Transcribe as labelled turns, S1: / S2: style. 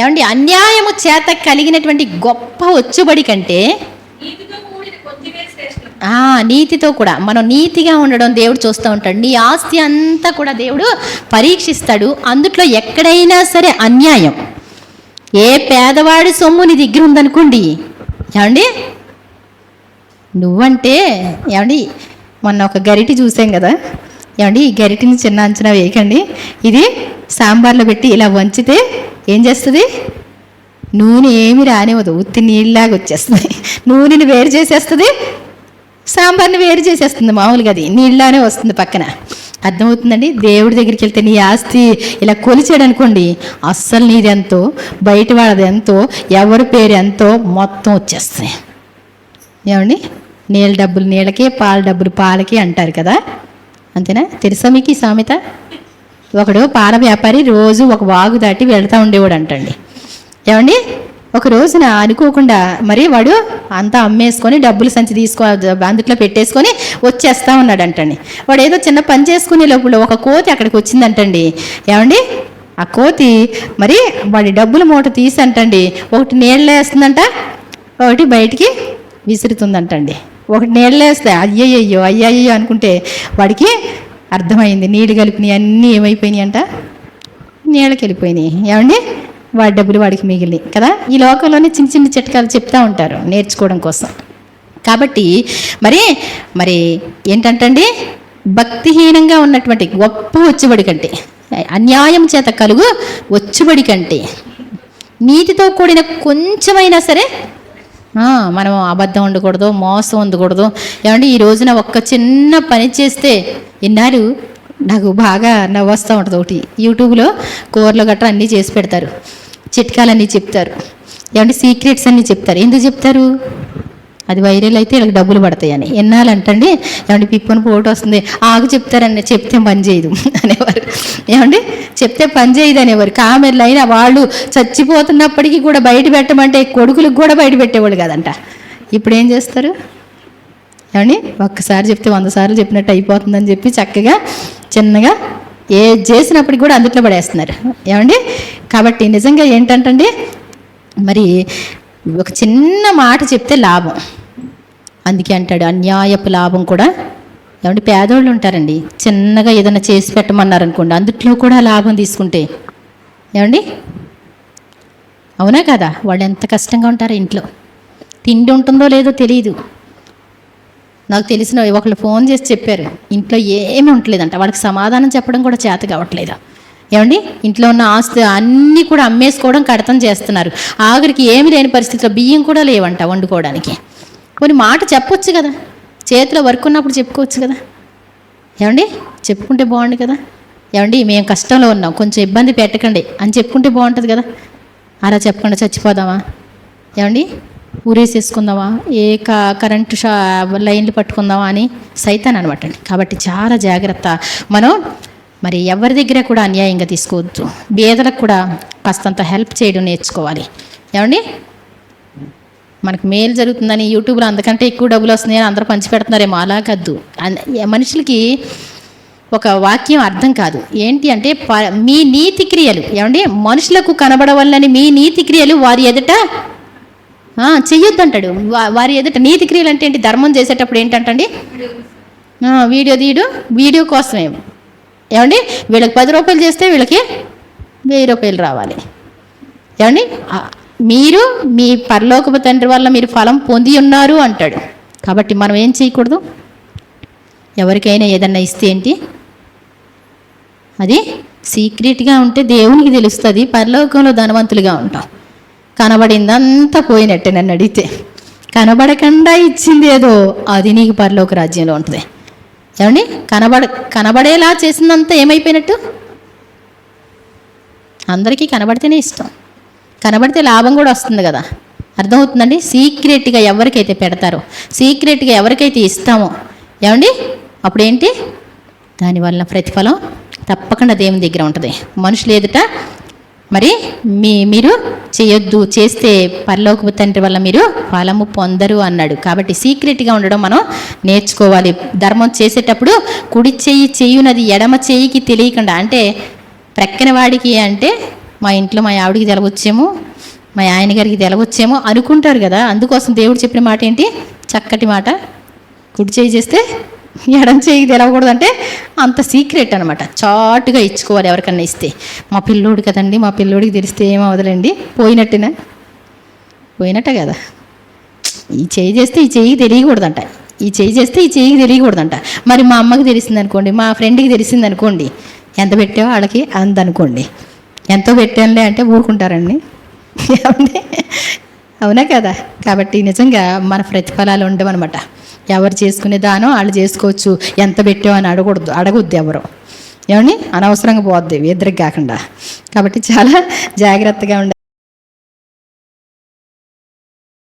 S1: ఏమండి, అన్యాయము చేత కలిగినటువంటి గొప్ప వచ్చుబడి కంటే నీతితో కూడా మనం నీతిగా ఉండడం దేవుడు చూస్తూ ఉంటాడు. నీ ఆస్తి అంతా కూడా దేవుడు పరీక్షిస్తాడు. అందుట్లో ఎక్కడైనా సరే అన్యాయం, ఏ పేదవాడి సొమ్ము నీ దగ్గర ఉందనుకోండి, ఏమండి నువ్వంటే ఏమండి మొన్న ఒక గరిటి చూసాం కదా, ఏమండి ఈ గరిటిని చిన్న అంచనా వేయకండి. ఇది సాంబార్లో పెట్టి ఇలా వంచితే ఏం చేస్తుంది? నూనె ఏమి రానివ్వదు, ఉత్తి నీళ్ళలాగా వచ్చేస్తుంది. నూనెని వేరు చేసేస్తుంది, సాంబార్ని వేరు చేసేస్తుంది. మామూలుగా అది నీళ్ళలానే వస్తుంది పక్కన. అర్థమవుతుందండి? దేవుడి దగ్గరికి వెళ్తే నీ ఆస్తి ఇలా కొలిచాడు అనుకోండి, అస్సలు నీది ఎంతో, బయట వాళ్ళది ఎంతో, ఎవరి పేరు ఎంతో మొత్తం వచ్చేస్తాయి. ఏమండి, నీళ్ళ డబ్బులు నీళ్ళకి, పాల డబ్బులు పాలకి అంటారు కదా, అంతేనా? తెలుసా మీకు ఈ సామెత? ఒకడు పాల వ్యాపారి రోజు ఒక వాగు దాటి వెళ్తూ ఉండేవాడు అంటండి. ఏమండి, ఒక రోజున అనుకోకుండా మరి వాడు అంతా అమ్మేసుకొని డబ్బులు సంచి అందుట్లో పెట్టేసుకొని వచ్చేస్తా ఉన్నాడు అంటండి. వాడు ఏదో చిన్న పని చేసుకునే లోపల ఒక కోతి అక్కడికి వచ్చిందంటండి. ఏమండి, ఆ కోతి మరి వాడి డబ్బుల మూట తీసి అంటండి, ఒకటి నీళ్ళు వేస్తుందంట, ఒకటి బయటికి విసురుతుందంటండి. ఒకటి నీళ్ళు వేస్తే అయ్యయ్యో అయ్యయ్యో అనుకుంటే వాడికి అర్థమైంది, నీళ్ళు కలిపినాయి అన్నీ ఏమైపోయినాయి అంట, నీళ్ళకి వెళ్ళిపోయినాయి. ఏమండి, వాడి డబ్బులు వాడికి మిగిలి కదా. ఈ లోకంలోనే చిన్న చిన్న చిట్కాలు చెప్తూ ఉంటారు నేర్చుకోవడం కోసం. కాబట్టి మరి ఏంటంటండి, భక్తిహీనంగా ఉన్నటువంటి గొప్ప వచ్చుబడి కంటే, అన్యాయం చేత కలుగు వచ్చుబడి కంటే, నీతితో కూడిన కొంచెమైనా సరే మనం అబద్ధం ఉండకూడదు, మోసం ఉండకూడదు. ఏమంటే ఈ రోజున ఒక్క చిన్న పని చేస్తే ఇన్నాళ్ళు నాకు బాగా నవ్వొస్తూ ఉంటుంది. ఒకటి యూట్యూబ్లో కూరలు గట్రా అన్నీ చేసి పెడతారు, చిట్కాలన్నీ చెప్తారు, ఏమంటే సీక్రెట్స్ అన్నీ చెప్తారు. ఎందుకు చెప్తారు? అది వైరల్ అయితే వీళ్ళకి డబ్బులు పడతాయని. ఎన్నాళ్ళంటండి, ఏమంటే పిప్పని పోటు వస్తుంది, ఆగు చెప్తారని, చెప్తే పని చేయదు అనేవారు. ఏమండి, చెప్తే పని చేయదు అనేవారు. కామెర్లు అయినా వాళ్ళు చచ్చిపోతున్నప్పటికీ కూడా బయట పెట్టమంటే కొడుకులకు కూడా బయట పెట్టేవాళ్ళు కాదంట. ఇప్పుడు ఏం చేస్తారు? ఏమండి, ఒక్కసారి చెప్తే 100 సార్లు చెప్పినట్టు అయిపోతుందని చెప్పి చక్కగా చిన్నగా చేసినప్పటికి కూడా అందుట్లో పడేస్తున్నారు. ఏమండి, కాబట్టి నిజంగా ఏంటంటే మరి ఒక చిన్న మాట చెప్తే లాభం. అందుకే అంటాడు అన్యాయపు లాభం కూడా. ఏమంటే పేదోళ్ళు ఉంటారండి, చిన్నగా ఏదైనా చేసి పెట్టమన్నారనుకోండి, అందుట్లో కూడా లాభం తీసుకుంటే, ఏమండి అవునా కదా, వాళ్ళు ఎంత కష్టంగా ఉంటారో, ఇంట్లో తిండి ఉంటుందో లేదో తెలియదు. నాకు తెలిసిన ఒకళ్ళు ఫోన్ చేసి చెప్పారు, ఇంట్లో ఏమీ ఉండలేదంట, వాళ్ళకి సమాధానం చెప్పడం కూడా చేత కావట్లేదు. ఏమండి, ఇంట్లో ఉన్న ఆస్తి అన్నీ కూడా అమ్మేసుకోవడం, కడతం చేస్తున్నారు. ఆఖరికి ఏమి లేని పరిస్థితిలో బియ్యం కూడా లేవంట వండుకోవడానికి. కొన్ని మాట చెప్పొచ్చు కదా, చేతిలో వర్క్ ఉన్నప్పుడు చెప్పుకోవచ్చు కదా. ఏమండి, చెప్పుకుంటే బాగుంది కదా. ఏమండి, మేము కష్టంలో ఉన్నాం, కొంచెం ఇబ్బంది పెట్టకండి అని చెప్పుకుంటే బాగుంటుంది కదా. అలా చెప్పకుండా చచ్చిపోదామా? ఏమండి, ఊరేసేసుకుందామా, కరెంటు లైన్లు పట్టుకుందామా అని సైతాన్ అనమాట అండి. కాబట్టి చాలా జాగ్రత్త. మనం మరి ఎవరి దగ్గర కూడా అన్యాయంగా తీసుకోవద్దు. పేదలకు కూడా కాస్తంత హెల్ప్ చేయడం నేర్చుకోవాలి. ఏమండి, మనకు మేలు జరుగుతుందని యూట్యూబ్లో అంతకంటే ఎక్కువ డబ్బులు వస్తున్నాయని అందరూ పంచిపెడుతున్నారేమో, అలా కాదు. మనుషులకి ఒక వాక్యం అర్థం కాదు. ఏంటి అంటే మీ నీతి క్రియలు, ఏమండి మనుషులకు కనబడవల్లని మీ నీతి క్రియలు వారి ఎదుట చెయ్యొద్దు అంటాడు. వారి ఎదుట నీతి క్రియలు అంటే ఏంటి? ధర్మం చేసేటప్పుడు ఏంటంటండి, వీడియో తీయడం, వీడియో కోసమే. ఏమండి, వీళ్ళకి 10 రూపాయలు చేస్తే వీళ్ళకి 1000 రూపాయలు రావాలి. ఏమండి, మీరు మీ పరలోకపు తండ్రి వల్ల మీరు ఫలం పొంది ఉన్నారు అంటాడు. కాబట్టి మనం ఏం చేయకూడదు, ఎవరికైనా ఏదన్నా ఇస్తే ఏంటి, అది సీక్రెట్గా ఉంటే దేవునికి తెలుస్తుంది, పరలోకంలో ధనవంతులుగా ఉంటాం. కనబడిందంతా పోయినట్టే. నన్ను అడిగితే కనబడకుండా ఇచ్చింది ఏదో అది నీకు పరలోక రాజ్యంలో ఉంటుంది. ఏమండి, కనబడేలా చేసిందంతా ఏమైపోయినట్టు? అందరికీ కనబడితేనే ఇష్టం, కనబడితే లాభం కూడా వస్తుంది కదా. అర్థమవుతుందండి? సీక్రెట్గా ఎవరికైతే పెడతారో, సీక్రెట్గా ఎవరికైతే ఇస్తామో, ఏమండి అప్పుడేంటి, దానివల్ల ప్రతిఫలం తప్పకుండా దేవుని దగ్గర ఉంటుంది. మనుషులు ఎదుట మరి మీరు చేయొద్దు, చేస్తే పరలోకపు తండ్రి వల్ల మీరు ఫలము పొందరు అన్నాడు. కాబట్టి సీక్రెట్గా ఉండడం మనం నేర్చుకోవాలి. ధర్మం చేసేటప్పుడు కుడి చెయ్యి చేయునది ఎడమ చెయ్యికి తెలియకుండా, అంటే ప్రక్కన వాడికి అంటే మా ఇంట్లో మా ఆవిడికి తెలవచ్చేమో, మా ఆయన గారికి తెలవచ్చేమో అనుకుంటారు కదా. అందుకోసం దేవుడు చెప్పిన మాట ఏంటి? చక్కటి మాట, కుడి చేయి చేస్తే ఎడం చేయికి తెలవకూడదంటే అంత సీక్రెట్ అనమాట. చాటుగా ఇచ్చుకోవాలి ఎవరికన్నా ఇస్తే. మా పిల్లోడు కదండి, మా పిల్లోడికి తెలిస్తే ఏమవదులండి, పోయినట్టే కదా. ఈ చేయి చేస్తే ఈ చేయికి తెలియకూడదంట, ఈ చేయి చేస్తే ఈ చేయికి తెలియకూడదంట. మరి మా అమ్మకి తెలిసింది అనుకోండి, మా ఫ్రెండ్కి తెలిసింది అనుకోండి, ఎంత పెట్టావో వాళ్ళకి అంత అనుకోండి. ఎంతో పెట్టానులే అంటే ఊరుకుంటారండి, ఏమండి? అవునా కదా. కాబట్టి నిజంగా మన ప్రతిఫలాలు ఉండవన్నమాట. ఎవరు చేసుకునే దానో వాళ్ళు చేసుకోవచ్చు. ఎంత పెట్టావు అని అడగొద్దు ఎవరు, ఏమండి? అనవసరంగా పోద్ది ఇద్దరికి కాకుండా. కాబట్టి చాలా జాగ్రత్తగా ఉండాలి.